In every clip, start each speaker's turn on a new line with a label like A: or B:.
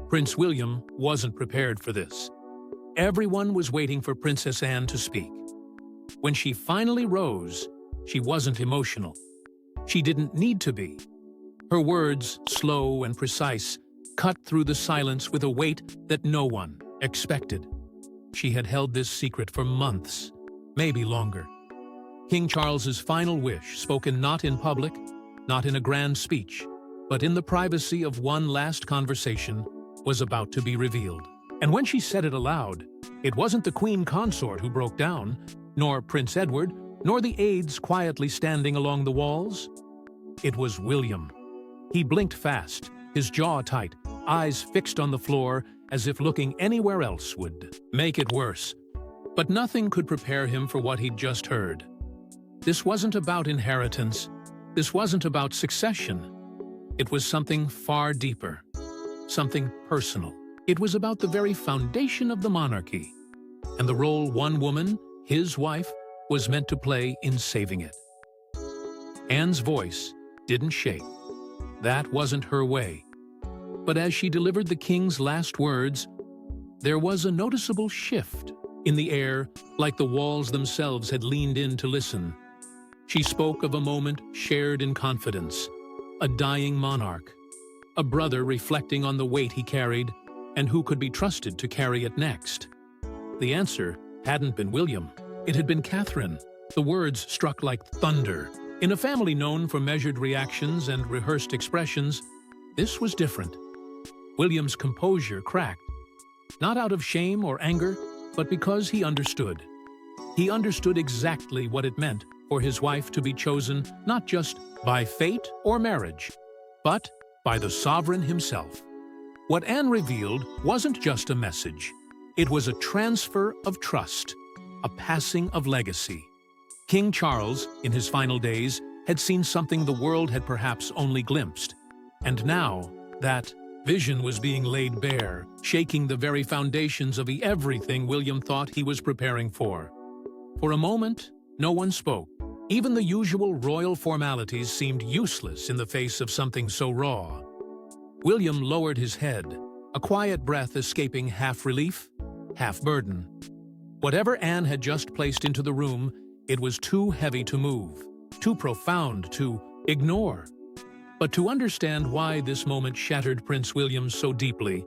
A: Prince William wasn't prepared for this. Everyone was waiting for Princess Anne to speak. When she finally rose, she wasn't emotional. She didn't need to be. Her words, slow and precise, cut through the silence with a weight that no one expected. She had held this secret for months, maybe longer. King Charles's final wish, spoken not in public, not in a grand speech, but in the privacy of one last conversation, was about to be revealed. And when she said it aloud, it wasn't the Queen Consort who broke down, nor Prince Edward, nor the aides quietly standing along the walls. It was William. He blinked fast, his jaw tight, eyes fixed on the floor as if looking anywhere else would make it worse. But nothing could prepare him for what he'd just heard. This wasn't about inheritance. This wasn't about succession. It was something far deeper, something personal. It was about the very foundation of the monarchy, and the role one woman, his wife, was meant to play in saving it. Anne's voice didn't shake. That wasn't her way. But as she delivered the king's last words, there was a noticeable shift in the air, like the walls themselves had leaned in to listen. She spoke of a moment shared in confidence, a dying monarch, a brother reflecting on the weight he carried and who could be trusted to carry it next. The answer hadn't been William. It had been Catherine. The words struck like thunder. In a family known for measured reactions and rehearsed expressions, this was different. William's composure cracked, not out of shame or anger, but because he understood. He understood exactly what it meant for his wife to be chosen not just by fate or marriage, but by the sovereign himself. What Anne revealed wasn't just a message. It was a transfer of trust, a passing of legacy. King Charles, in his final days, had seen something the world had perhaps only glimpsed. And now, that vision was being laid bare, shaking the very foundations of everything William thought he was preparing for. For a moment, no one spoke. Even the usual royal formalities seemed useless in the face of something so raw. William lowered his head, a quiet breath escaping half relief, half burden. Whatever Anne had just placed into the room, it was too heavy to move, too profound to ignore. But to understand why this moment shattered Prince William so deeply,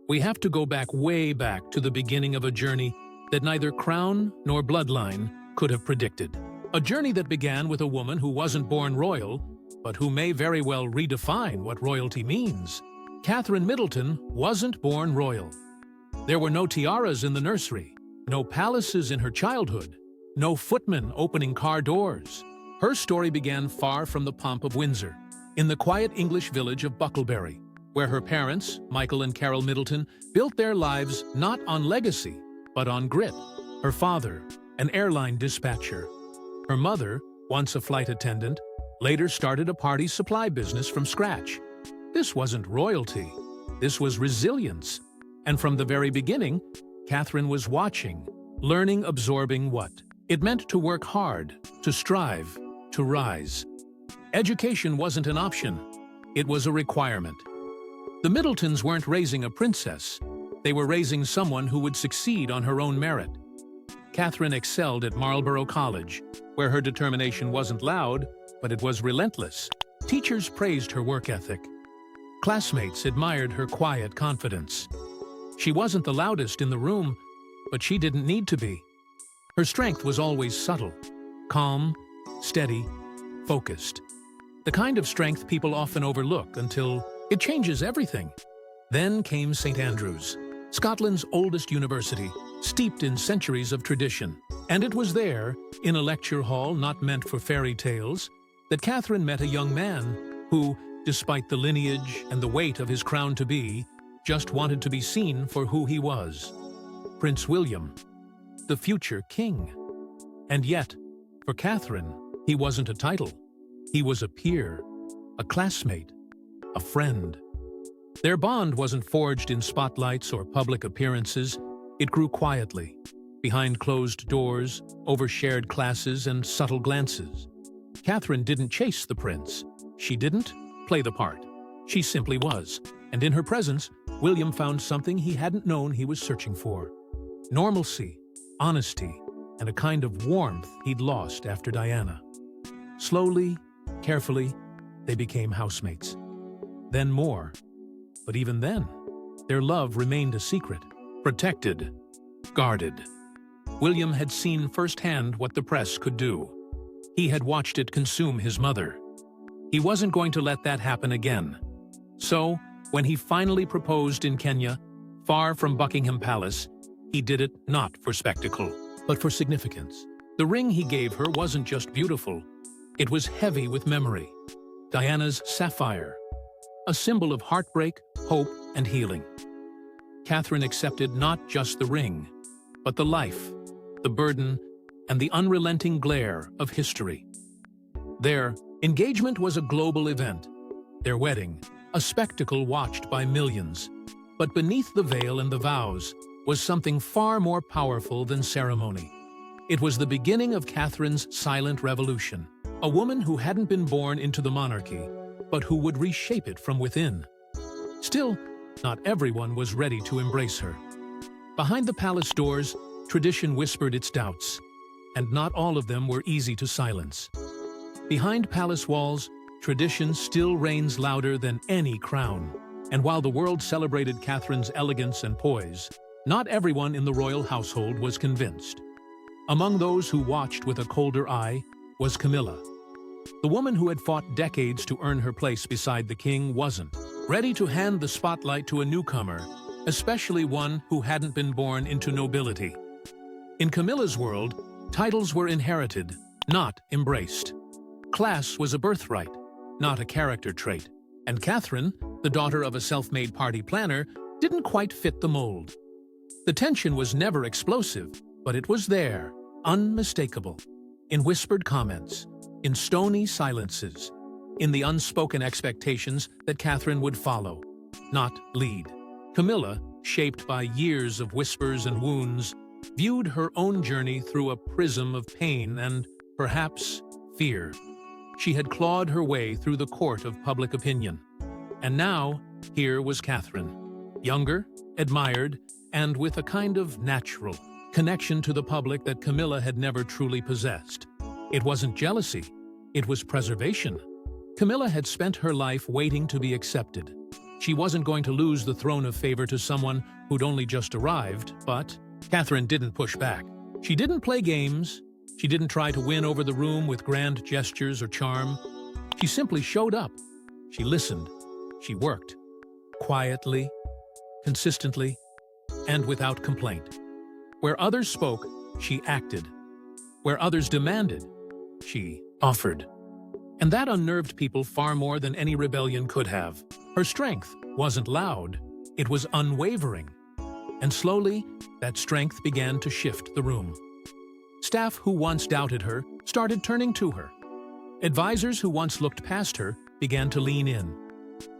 A: we have to go way back to the beginning of a journey that neither crown nor bloodline could have predicted. A journey that began with a woman who wasn't born royal, but who may very well redefine what royalty means. Catherine Middleton wasn't born royal. There were no tiaras in the nursery, no palaces in her childhood, no footmen opening car doors. Her story began far from the pomp of Windsor, in the quiet English village of Bucklebury, where her parents, Michael and Carol Middleton, built their lives not on legacy, but on grit. Her father, an airline dispatcher. Her mother, once a flight attendant, later started a party supply business from scratch. This wasn't royalty. This was resilience. And from the very beginning, Catherine was watching, learning, absorbing what it meant to work hard, to strive, to rise. Education wasn't an option. It was a requirement. The Middletons weren't raising a princess. They were raising someone who would succeed on her own merit. Catherine excelled at Marlborough College, where her determination wasn't loud, but it was relentless. Teachers praised her work ethic. Classmates admired her quiet confidence. She wasn't the loudest in the room, but she didn't need to be. Her strength was always subtle, calm, steady, focused. The kind of strength people often overlook until it changes everything. Then came St. Andrews, Scotland's oldest university, steeped in centuries of tradition. And it was there, in a lecture hall not meant for fairy tales, that Catherine met a young man who, despite the lineage and the weight of his crown to be, just wanted to be seen for who he was. Prince William, the future king. And yet, for Catherine, he wasn't a title. He was a peer, a classmate, a friend. Their bond wasn't forged in spotlights or public appearances. It grew quietly, behind closed doors, over shared classes and subtle glances. Catherine didn't chase the prince. She didn't play the part. She simply was. And in her presence, William found something he hadn't known he was searching for: normalcy, honesty, and a kind of warmth he'd lost after Diana. Slowly, carefully, they became housemates. Then more. But even then, their love remained a secret, protected, guarded. William had seen firsthand what the press could do. He had watched it consume his mother. He wasn't going to let that happen again. So, when he finally proposed in Kenya, far from Buckingham Palace, he did it not for spectacle, but for significance. The ring he gave her wasn't just beautiful, it was heavy with memory. Diana's sapphire, a symbol of heartbreak, hope, and healing. Catherine accepted not just the ring, but the life, the burden, and the unrelenting glare of history. Their engagement was a global event. Their wedding, a spectacle watched by millions. But beneath the veil and the vows was something far more powerful than ceremony. It was the beginning of Catherine's silent revolution, a woman who hadn't been born into the monarchy, but who would reshape it from within. Still, not everyone was ready to embrace her. Behind the palace doors, tradition whispered its doubts, and not all of them were easy to silence. Behind palace walls, tradition still reigns louder than any crown. And while the world celebrated Catherine's elegance and poise, not everyone in the royal household was convinced. Among those who watched with a colder eye was Camilla. The woman who had fought decades to earn her place beside the king wasn't ready to hand the spotlight to a newcomer, especially one who hadn't been born into nobility. In Camilla's world, titles were inherited, not embraced. Class was a birthright, not a character trait. And Catherine, the daughter of a self-made party planner, didn't quite fit the mold. The tension was never explosive, but it was there, unmistakable. In whispered comments, in stony silences, in the unspoken expectations that Catherine would follow, not lead. Camilla, shaped by years of whispers and wounds, viewed her own journey through a prism of pain and, perhaps, fear. She had clawed her way through the court of public opinion. And now, here was Catherine, younger, admired, and with a kind of natural connection to the public that Camilla had never truly possessed. It wasn't jealousy, it was preservation. Camilla had spent her life waiting to be accepted. She wasn't going to lose the throne of favor to someone who'd only just arrived, but Catherine didn't push back. She didn't play games. She didn't try to win over the room with grand gestures or charm. She simply showed up. She listened. She worked. Quietly, consistently, and without complaint. Where others spoke, she acted. Where others demanded, she offered. And that unnerved people far more than any rebellion could have. Her strength wasn't loud, it was unwavering. And slowly, that strength began to shift the room. Staff who once doubted her started turning to her. Advisors who once looked past her began to lean in.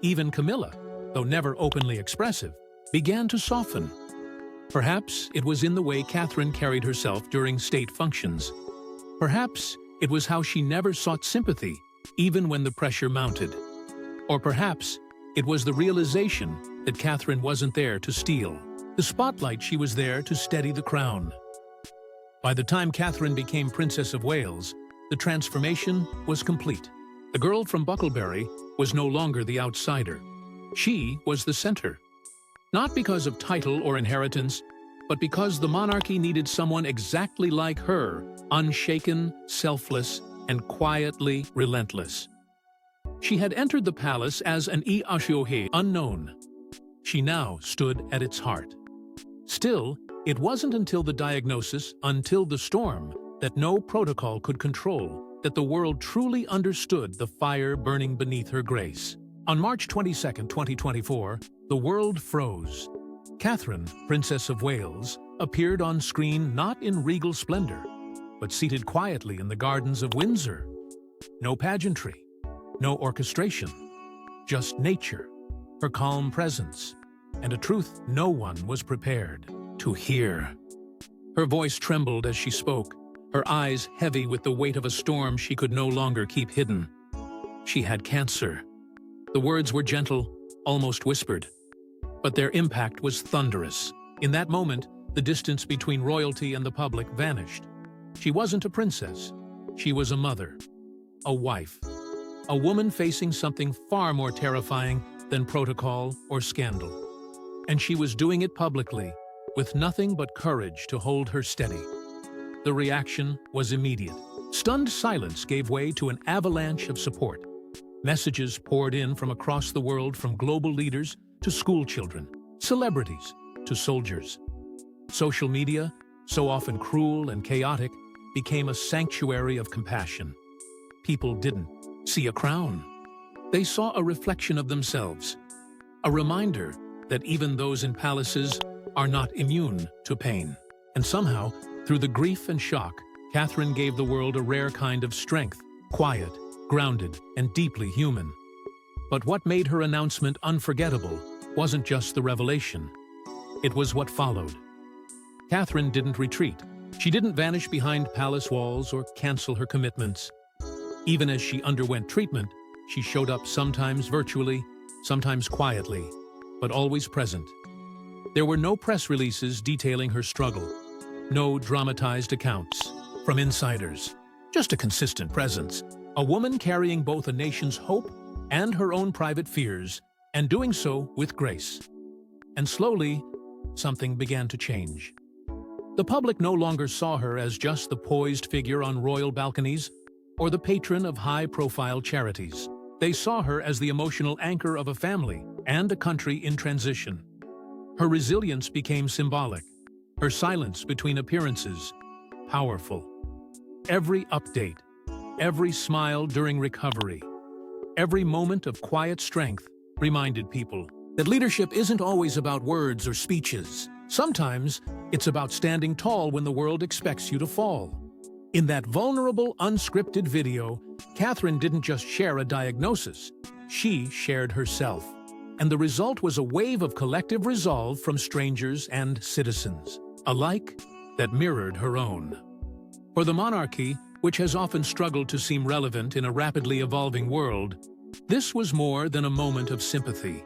A: Even Camilla, though never openly expressive, began to soften. Perhaps it was in the way Catherine carried herself during state functions. Perhaps it was how she never sought sympathy, even when the pressure mounted. Or perhaps it was the realization that Catherine wasn't there to steal the spotlight, she was there to steady the crown. By the time Catherine became Princess of Wales, the transformation was complete. The girl from Bucklebury was no longer the outsider. She was the center. Not because of title or inheritance, but because the monarchy needed someone exactly like her, unshaken, selfless, and quietly relentless. She had entered the palace as an Iashohe unknown. She now stood at its heart. Still, it wasn't until the diagnosis, until the storm, that no protocol could control, that the world truly understood the fire burning beneath her grace. On March 22, 2024, the world froze. Catherine, Princess of Wales, appeared on screen not in regal splendor, but seated quietly in the gardens of Windsor. No pageantry, no orchestration, just nature, her calm presence, and a truth no one was prepared to hear. Her voice trembled as she spoke, her eyes heavy with the weight of a storm she could no longer keep hidden. She had cancer. The words were gentle, almost whispered. But their impact was thunderous. In that moment, the distance between royalty and the public vanished. She wasn't a princess. She was a mother, a wife, a woman facing something far more terrifying than protocol or scandal. And she was doing it publicly, with nothing but courage to hold her steady. The reaction was immediate. Stunned silence gave way to an avalanche of support. Messages poured in from across the world, from global leaders to school children, celebrities to soldiers. Social media, so often cruel and chaotic, became a sanctuary of compassion. People didn't see a crown. They saw a reflection of themselves, a reminder that even those in palaces are not immune to pain. And somehow, through the grief and shock, Catherine gave the world a rare kind of strength, quiet, grounded, and deeply human. But what made her announcement unforgettable wasn't just the revelation. It was what followed. Catherine didn't retreat. She didn't vanish behind palace walls or cancel her commitments. Even as she underwent treatment, she showed up sometimes virtually, sometimes quietly, but always present. There were no press releases detailing her struggle, no dramatized accounts from insiders, just a consistent presence, a woman carrying both a nation's hope and her own private fears, and doing so with grace. And slowly, something began to change. The public no longer saw her as just the poised figure on royal balconies or the patron of high-profile charities. They saw her as the emotional anchor of a family and a country in transition. Her resilience became symbolic, her silence between appearances powerful. Every update, every smile during recovery, every moment of quiet strength reminded people that leadership isn't always about words or speeches. Sometimes it's about standing tall when the world expects you to fall. In that vulnerable, unscripted video, Catherine didn't just share a diagnosis, she shared herself. And the result was a wave of collective resolve from strangers and citizens alike that mirrored her own. For the monarchy, which has often struggled to seem relevant in a rapidly evolving world, this was more than a moment of sympathy.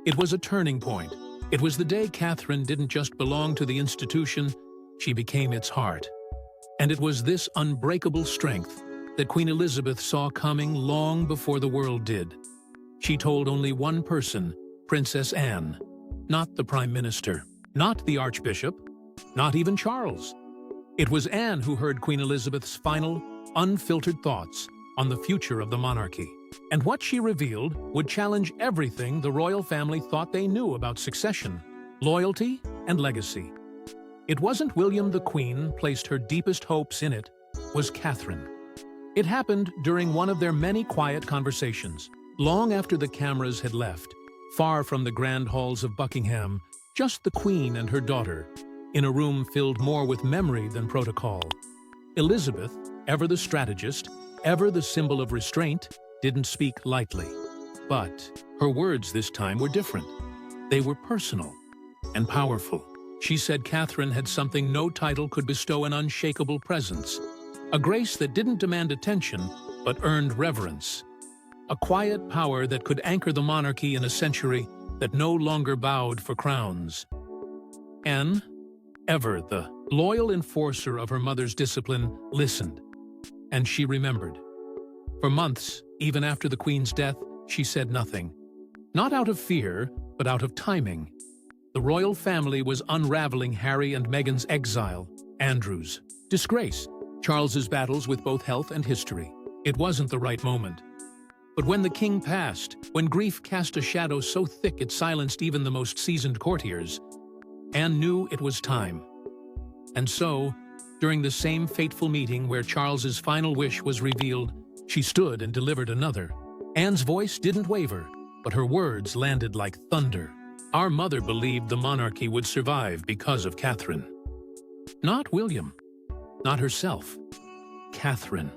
A: It was a turning point. It was the day Catherine didn't just belong to the institution, she became its heart. And it was this unbreakable strength that Queen Elizabeth saw coming long before the world did. She told only one person, Princess Anne, not the Prime Minister, not the Archbishop, not even Charles. It was Anne who heard Queen Elizabeth's final, unfiltered thoughts on the future of the monarchy. And what she revealed would challenge everything the royal family thought they knew about succession, loyalty, and legacy. It wasn't William the Queen placed her deepest hopes in, it was Catherine. It happened during one of their many quiet conversations, long after the cameras had left, far from the grand halls of Buckingham, just the Queen and her daughter, in a room filled more with memory than protocol. Elizabeth, ever the strategist, ever the symbol of restraint, didn't speak lightly. But her words this time were different. They were personal and powerful. She said Catherine had something no title could bestow: an unshakable presence, a grace that didn't demand attention but earned reverence, a quiet power that could anchor the monarchy in a century that no longer bowed for crowns. Anne, ever the loyal enforcer of her mother's discipline, listened, and she remembered. For months, even after the Queen's death, she said nothing. Not out of fear, but out of timing. The royal family was unraveling Harry and Meghan's exile, Andrew's disgrace, Charles's battles with both health and history. It wasn't the right moment. But when the king passed, when grief cast a shadow so thick it silenced even the most seasoned courtiers, Anne knew it was time. And so, during the same fateful meeting where Charles's final wish was revealed, she stood and delivered another. Anne's voice didn't waver, but her words landed like thunder. Our mother believed the monarchy would survive because of Catherine. Not William, not herself. Catherine.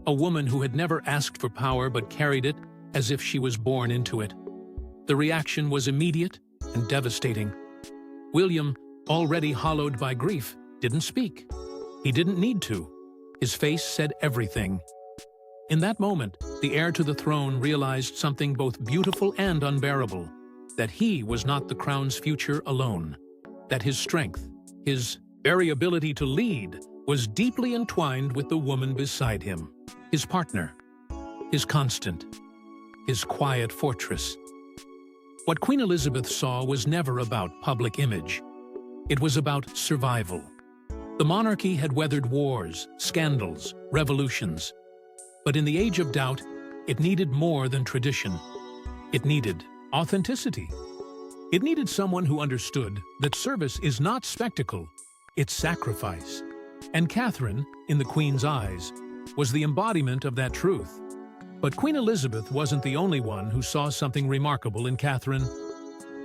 A: A woman who had never asked for power but carried it as if she was born into it. The reaction was immediate and devastating. William, already hollowed by grief, didn't speak. He didn't need to. His face said everything. In that moment, the heir to the throne realized something both beautiful and unbearable, that he was not the crown's future alone, that his strength, his very ability to lead, was deeply entwined with the woman beside him, his partner, his constant, his quiet fortress. What Queen Elizabeth saw was never about public image. It was about survival. The monarchy had weathered wars, scandals, revolutions. But in the age of doubt, it needed more than tradition. It needed authenticity. It needed someone who understood that service is not spectacle, it's sacrifice. And Catherine, in the Queen's eyes, was the embodiment of that truth. But Queen Elizabeth wasn't the only one who saw something remarkable in Catherine.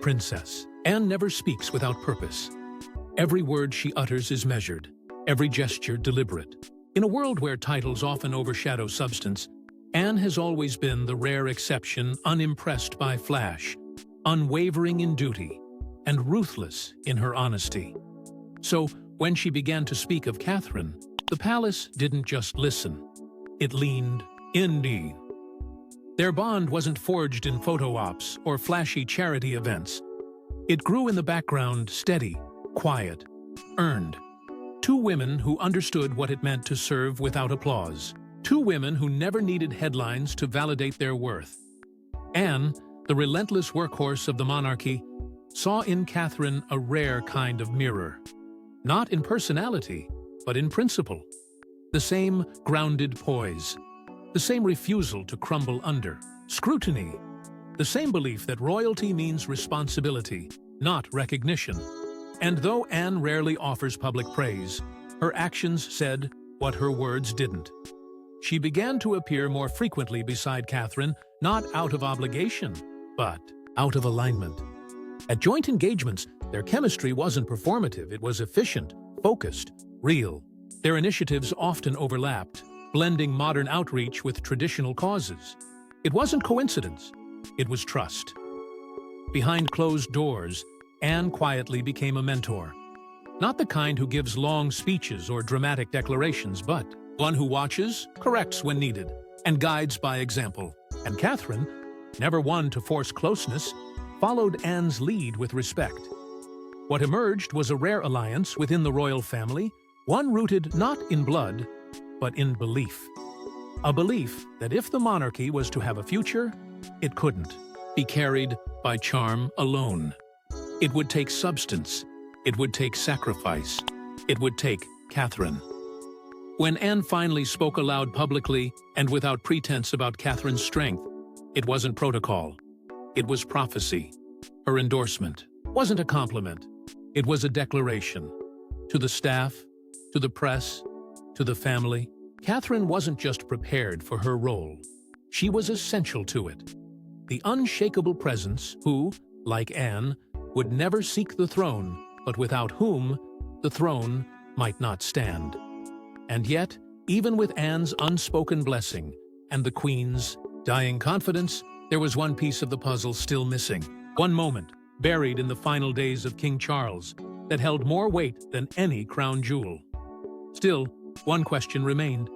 A: Princess Anne never speaks without purpose. Every word she utters is measured, every gesture deliberate. In a world where titles often overshadow substance, Anne has always been the rare exception, unimpressed by flash, unwavering in duty, and ruthless in her honesty. So, when she began to speak of Catherine, the palace didn't just listen. It leaned in. Their bond wasn't forged in photo ops or flashy charity events. It grew in the background, steady, quiet, earned. Two women who understood what it meant to serve without applause. Two women who never needed headlines to validate their worth. Anne, the relentless workhorse of the monarchy, saw in Catherine a rare kind of mirror. Not in personality, but in principle. The same grounded poise. The same refusal to crumble under scrutiny. The same belief that royalty means responsibility, not recognition. And though Anne rarely offers public praise, her actions said what her words didn't. She began to appear more frequently beside Catherine, not out of obligation, but out of alignment. At joint engagements, their chemistry wasn't performative, it was efficient, focused, real. Their initiatives often overlapped, blending modern outreach with traditional causes. It wasn't coincidence, it was trust. Behind closed doors, Anne quietly became a mentor. Not the kind who gives long speeches or dramatic declarations, but one who watches, corrects when needed, and guides by example. And Catherine, never one to force closeness, followed Anne's lead with respect. What emerged was a rare alliance within the royal family, one rooted not in blood, but in belief. A belief that if the monarchy was to have a future, it couldn't be carried by charm alone. It would take substance. It would take sacrifice. It would take Catherine. When Anne finally spoke aloud publicly and without pretense about Catherine's strength, it wasn't protocol. It was prophecy. Her endorsement wasn't a compliment. It was a declaration. To the staff, to the press, to the family, Catherine wasn't just prepared for her role. She was essential to it. The unshakable presence who, like Anne, would never seek the throne, but without whom the throne might not stand. And yet, even with Anne's unspoken blessing and the Queen's dying confidence, there was one piece of the puzzle still missing. One moment, buried in the final days of King Charles, that held more weight than any crown jewel. Still, one question remained.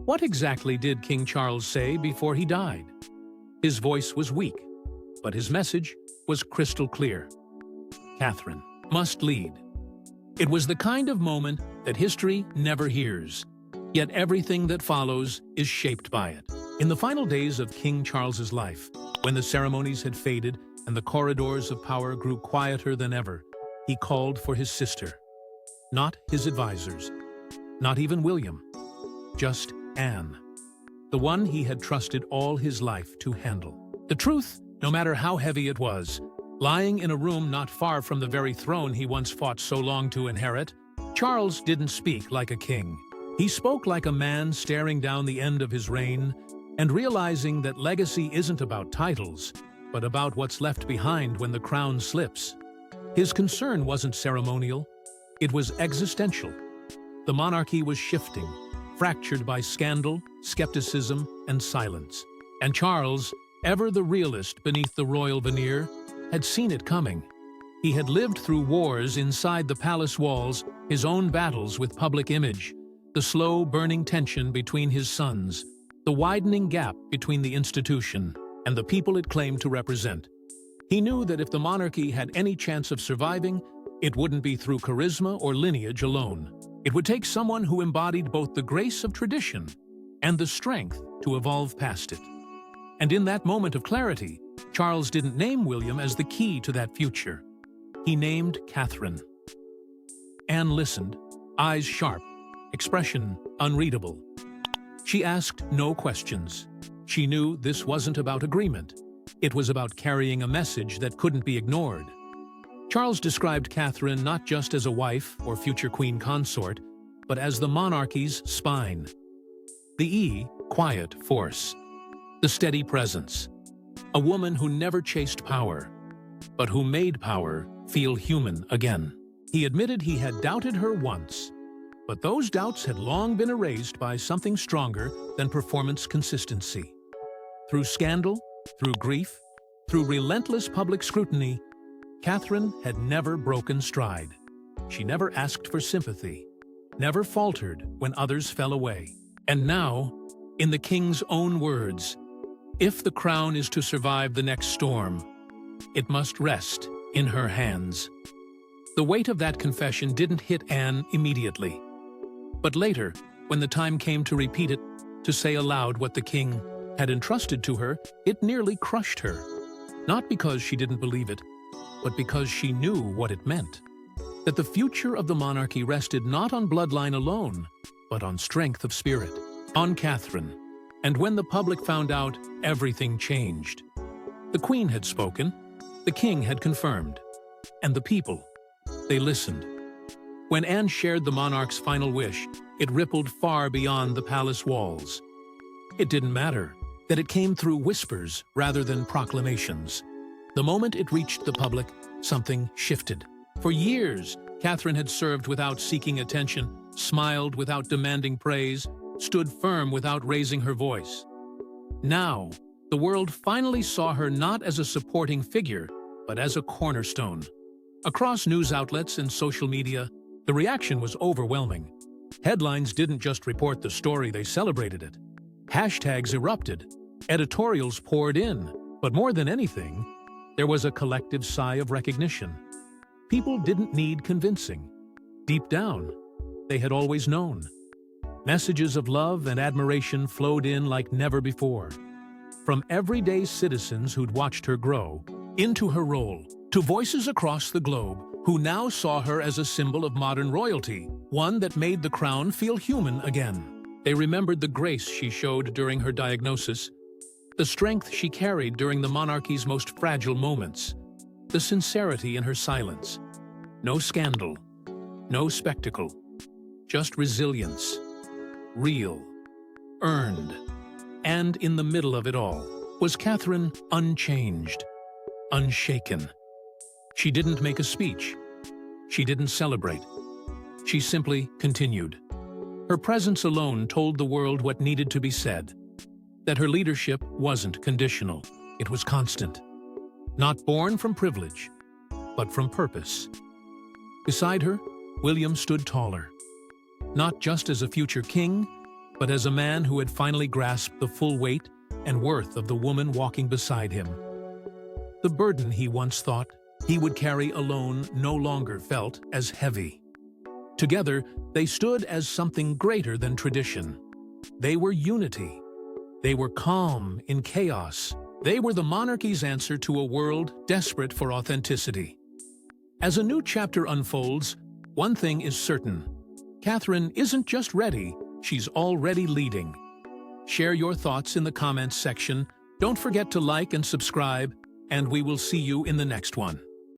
A: What exactly did King Charles say before he died? His voice was weak, but his message was crystal clear. Catherine must lead. It was the kind of moment that history never hears, yet everything that follows is shaped by it. In the final days of King Charles's life, when the ceremonies had faded and the corridors of power grew quieter than ever, he called for his sister. Not his advisors, not even William, just Anne, the one he had trusted all his life to handle. The truth, no matter how heavy it was, lying in a room not far from the very throne he once fought so long to inherit, Charles didn't speak like a king. He spoke like a man staring down the end of his reign and realizing that legacy isn't about titles, but about what's left behind when the crown slips. His concern wasn't ceremonial, it was existential. The monarchy was shifting, fractured by scandal, skepticism, and silence. And Charles, ever the realist beneath the royal veneer, had seen it coming. He had lived through wars inside the palace walls, his own battles with public image, the slow burning tension between his sons, the widening gap between the institution and the people it claimed to represent. He knew that if the monarchy had any chance of surviving, it wouldn't be through charisma or lineage alone. It would take someone who embodied both the grace of tradition and the strength to evolve past it. And in that moment of clarity, Charles didn't name William as the key to that future. He named Catherine. Anne listened, eyes sharp, expression unreadable. She asked no questions. She knew this wasn't about agreement. It was about carrying a message that couldn't be ignored. Charles described Catherine not just as a wife or future Queen Consort, but as the monarchy's spine. The E, quiet force. The steady presence. A woman who never chased power, but who made power feel human again. He admitted he had doubted her once, but those doubts had long been erased by something stronger than performance consistency. Through scandal, through grief, through relentless public scrutiny, Catherine had never broken stride. She never asked for sympathy, never faltered when others fell away. And now, in the king's own words, if the crown is to survive the next storm, it must rest in her hands. The weight of that confession didn't hit Anne immediately. But later, when the time came to repeat it, to say aloud what the king had entrusted to her, it nearly crushed her. Not because she didn't believe it, but because she knew what it meant. That the future of the monarchy rested not on bloodline alone, but on strength of spirit, on Catherine. And when the public found out, everything changed. The Queen had spoken, the King had confirmed, and the people, they listened. When Anne shared the monarch's final wish, it rippled far beyond the palace walls. It didn't matter that it came through whispers rather than proclamations. The moment it reached the public, something shifted. For years, Catherine had served without seeking attention, smiled without demanding praise, stood firm without raising her voice. Now, the world finally saw her not as a supporting figure, but as a cornerstone. Across news outlets and social media, the reaction was overwhelming. Headlines didn't just report the story, they celebrated it. Hashtags erupted, editorials poured in, but more than anything, there was a collective sigh of recognition. People didn't need convincing. Deep down, they had always known. Messages of love and admiration flowed in like never before. From everyday citizens who'd watched her grow into her role, to voices across the globe who now saw her as a symbol of modern royalty, one that made the crown feel human again. They remembered the grace she showed during her diagnosis, the strength she carried during the monarchy's most fragile moments, the sincerity in her silence. No scandal, no spectacle, just resilience. Real, earned, and in the middle of it all was Catherine, unchanged, unshaken. She didn't make a speech. She didn't celebrate. She simply continued. Her presence alone told the world what needed to be said, that her leadership wasn't conditional, it was constant. Not born from privilege, but from purpose. Beside her, William stood taller. Not just as a future king, but as a man who had finally grasped the full weight and worth of the woman walking beside him. The burden he once thought he would carry alone no longer felt as heavy. Together, they stood as something greater than tradition. They were unity. They were calm in chaos. They were the monarchy's answer to a world desperate for authenticity. As a new chapter unfolds, one thing is certain. Catherine isn't just ready, she's already leading. Share your thoughts in the comments section. Don't forget to like and subscribe, and we will see you in the next one.